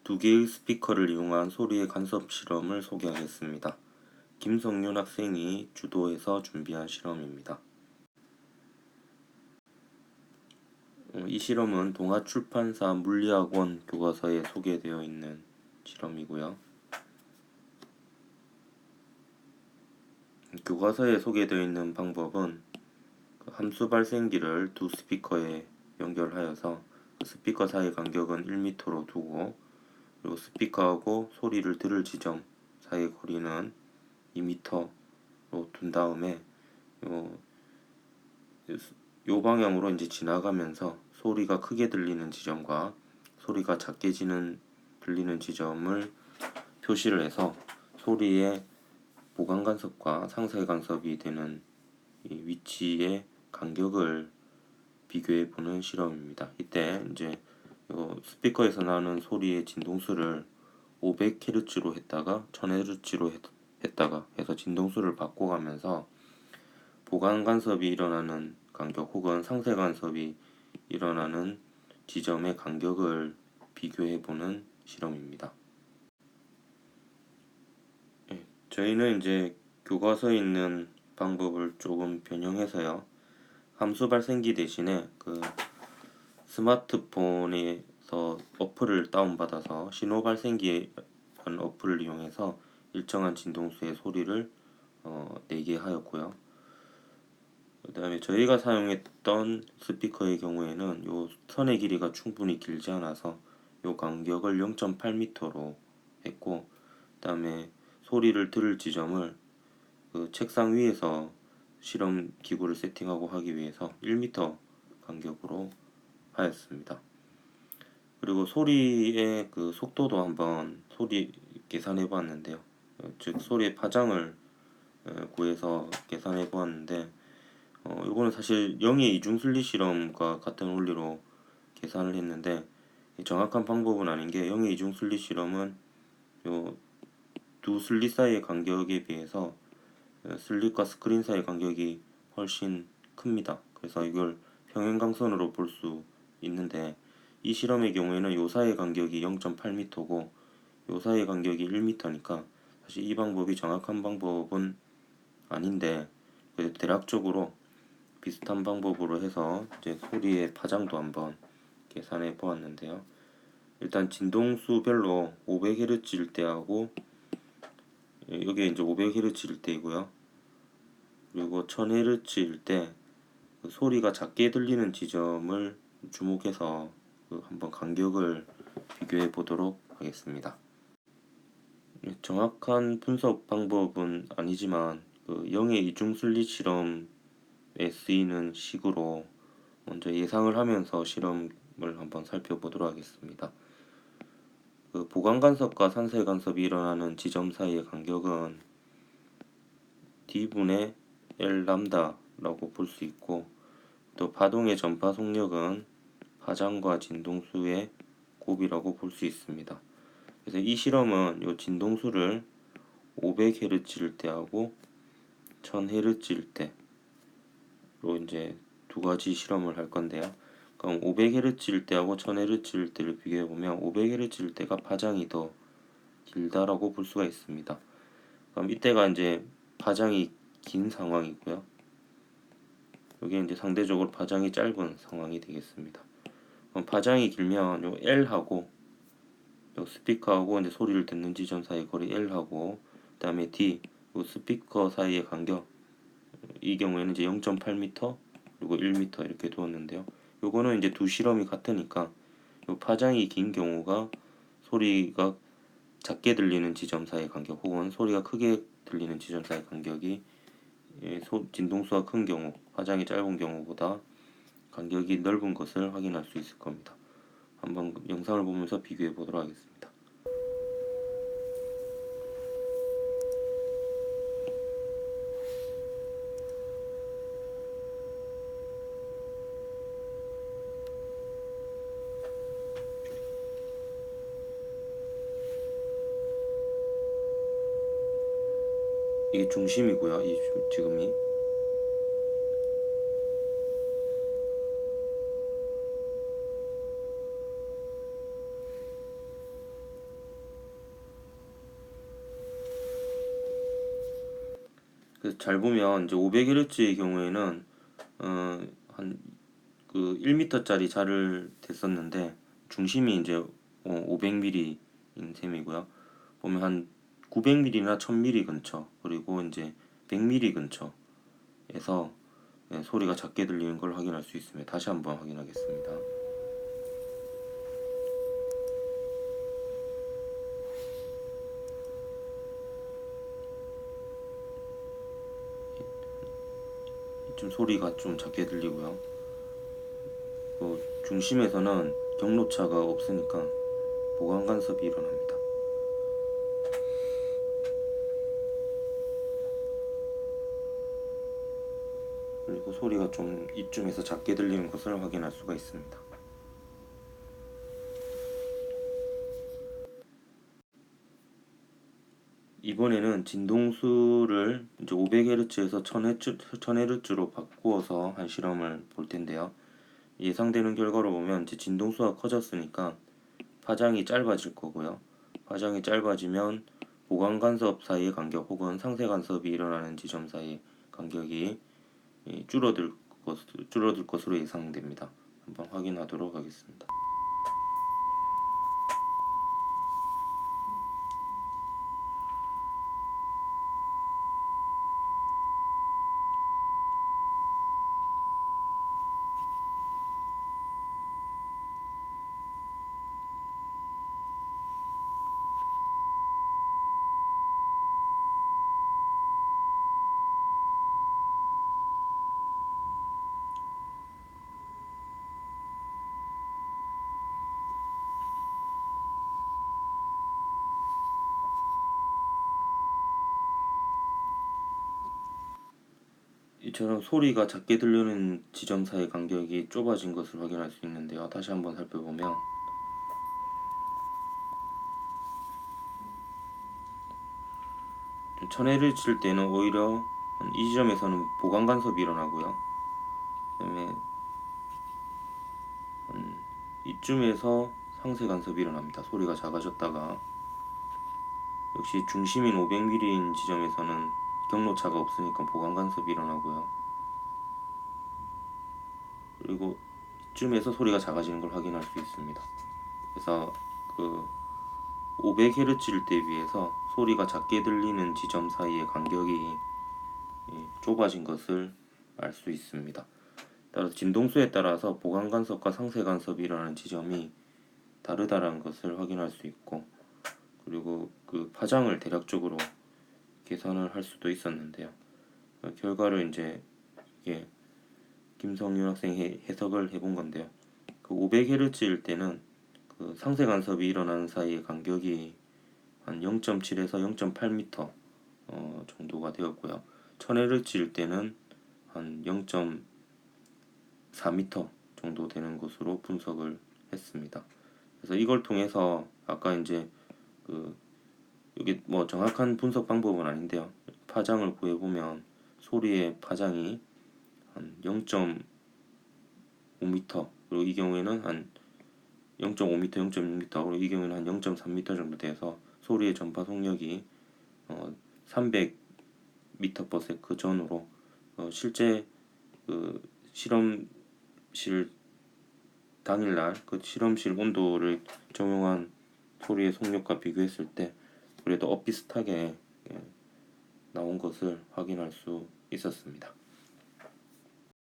두 개의 스피커를 이용한 소리의 간섭 실험을 소개하겠습니다. 김성윤 학생이 주도해서 준비한 실험입니다. 이 실험은 동아출판사 물리학원 교과서에 소개되어 있는 실험이고요. 교과서에 소개되어 있는 방법은 함수 발생기를 두 스피커에 연결하여서 스피커 사이 간격은 1m로 두고, 그리고 스피커하고 소리를 들을 지점 사이의 거리는 2m로 둔 다음에 요 방향으로 이제 지나가면서 소리가 크게 들리는 지점과 소리가 작게 들리는 지점을 표시를 해서 소리의 보강 간섭과 상쇄 간섭이 되는 이 위치의 간격을 비교해 보는 실험입니다. 이때 이제 스피커에서 나는 소리의 진동수를 500Hz로 했다가 1000Hz로 했다가 해서 진동수를 바꿔가면서 보강 간섭이 일어나는 간격 혹은 상쇄 간섭이 일어나는 지점의 간격을 비교해 보는 실험입니다. 저희는 이제 교과서에 있는 방법을 조금 변형해서요. 함수 발생기 대신에 스마트폰에서 어플을 다운받아서 신호 발생기라는 어플을 이용해서 일정한 진동수의 소리를 내게 하였고요. 그 다음에 저희가 사용했던 스피커의 경우에는 요 선의 길이가 충분히 길지 않아서 요 간격을 0.8m로 했고, 그 다음에 소리를 들을 지점을 책상 위에서 실험 기구를 세팅하고 하기 위해서 1m 간격으로 하였습니다. 그리고 소리의 속도도 한번 계산해 보았는데요. 즉 소리의 파장을 구해서 계산해 보았는데, 이거는 사실 영의 이중슬리 실험과 같은 원리로 계산을 했는데 정확한 방법은 아닌 게, 영의 이중슬리 실험은 요 두 슬릿 사이의 간격에 비해서 슬릿과 스크린 사이의 간격이 훨씬 큽니다. 그래서 이걸 평행광선으로 볼 수 있는데, 이 실험의 경우에는 요 사이의 간격이 0.8m고 요 사이의 간격이 1m니까 사실 이 방법이 정확한 방법은 아닌데, 그래도 대략적으로 비슷한 방법으로 해서 이제 소리의 파장도 한번 계산해 보았는데요. 일단 진동수별로 500Hz일 때하고, 여기에 이제 500Hz일 때이고요. 그리고 1000Hz일 때 소리가 작게 들리는 지점을 주목해서 한번 간격을 비교해 보도록 하겠습니다. 정확한 분석 방법은 아니지만 영의 이중슬릿 실험에 쓰이는 식으로 먼저 예상을 하면서 실험을 한번 살펴보도록 하겠습니다. 보강 간섭과 상쇄 간섭이 일어나는 지점 사이의 간격은 D분의 L 람다라고 볼 수 있고, 또 파동의 전파 속력은 파장과 진동수의 곱이라고 볼 수 있습니다. 그래서 이 실험은 요 진동수를 500Hz일 때하고 1000Hz일 때로 이제 두 가지 실험을 할 건데요. 그럼 500Hz일 때하고 1000Hz일 때를 비교해 보면 500Hz일 때가 파장이 더 길다라고 볼 수가 있습니다. 그럼 이때가 이제 파장이 긴 상황이고요. 여기 이제 상대적으로 파장이 짧은 상황이 되겠습니다. 그럼 파장이 길면 요 L하고 요 스피커하고 이제 소리를 듣는 지점 사이 거리 L하고, 그다음에 D 요 스피커 사이의 간격, 이 경우에는 이제 0.8m 그리고 1m 이렇게 두었는데요. 요거는 이제 두 실험이 같으니까 요 파장이 긴 경우가 소리가 작게 들리는 지점 사이의 간격, 혹은 소리가 크게 들리는 지점 사이의 간격이 진동수가 큰 경우, 파장이 짧은 경우보다 간격이 넓은 것을 확인할 수 있을 겁니다. 한번 영상을 보면서 비교해 보도록 하겠습니다. 이게 중심이고요. 지금이 잘 보면 이제 500Hz의 경우에는 한 그 1m짜리 자를 댔었는데 중심이 이제 500mm인 셈이고요. 보면 한 900mm나 1000mm 근처, 그리고 이제 100mm 근처에서 소리가 작게 들리는 걸 확인할 수 있습니다. 다시 한번 확인하겠습니다. 좀 소리가 좀 작게 들리고요. 중심에서는 경로차가 없으니까 보강 간섭이 일어납니다. 그리고 소리가 좀 이쯤에서 작게 들리는 것을 확인할 수가 있습니다. 이번에는 진동수를 이제 500Hz에서 1000Hz로 바꾸어서 한 실험을 볼 텐데요. 예상되는 결과로 보면 이제 진동수가 커졌으니까 파장이 짧아질 거고요. 파장이 짧아지면 보강 간섭 사이의 간격 혹은 상세 간섭이 일어나는 지점 사이의 간격이 줄어들 것으로 예상됩니다. 한번 확인하도록 하겠습니다. 이처럼 소리가 작게 들리는 지점 사이 간격이 좁아진 것을 확인할 수 있는데요. 다시 한번 살펴보면 1000Hz일 때는 오히려 이 지점에서는 보강 간섭이 일어나고요. 그다음에 이쯤에서 상세 간섭이 일어납니다. 소리가 작아졌다가 역시 중심인 500mm인 지점에서는 경로차가 없으니까 보강 간섭이 일어나고요. 그리고 이쯤에서 소리가 작아지는 걸 확인할 수 있습니다. 그래서 그 500Hz일 때 비해서 소리가 작게 들리는 지점 사이의 간격이 좁아진 것을 알 수 있습니다. 따라서 진동수에 따라서 보강 간섭과 상세 간섭이 일어나는 지점이 다르다는 것을 확인할 수 있고, 그리고 그 파장을 대략적으로 계산을 할 수도 있었는데요. 결과를 이제 이게 김성윤 학생이 해석을 해본 건데요. 그 500Hz일 때는 그 상세 간섭이 일어나는 사이의 간격이 한 0.7에서 0.8m 정도가 되었고요. 1000Hz일 때는 한 0.4m 정도 되는 것으로 분석을 했습니다. 그래서 이걸 통해서 아까 이제 그 이게 뭐 정확한 분석 방법은 아닌데요. 파장을 구해보면 소리의 파장이 한 0.5m, 그리고 이 경우에는 한 0.5m, 0.6m, 그리고 이 경우에는 한 0.3m 정도 돼서 소리의 전파 속력이 300m/s 전후로 실제 그 실험실 당일날 그 실험실 온도를 적용한 소리의 속력과 비교했을 때 그래도 비슷하게 나온 것을 확인할 수 있었습니다.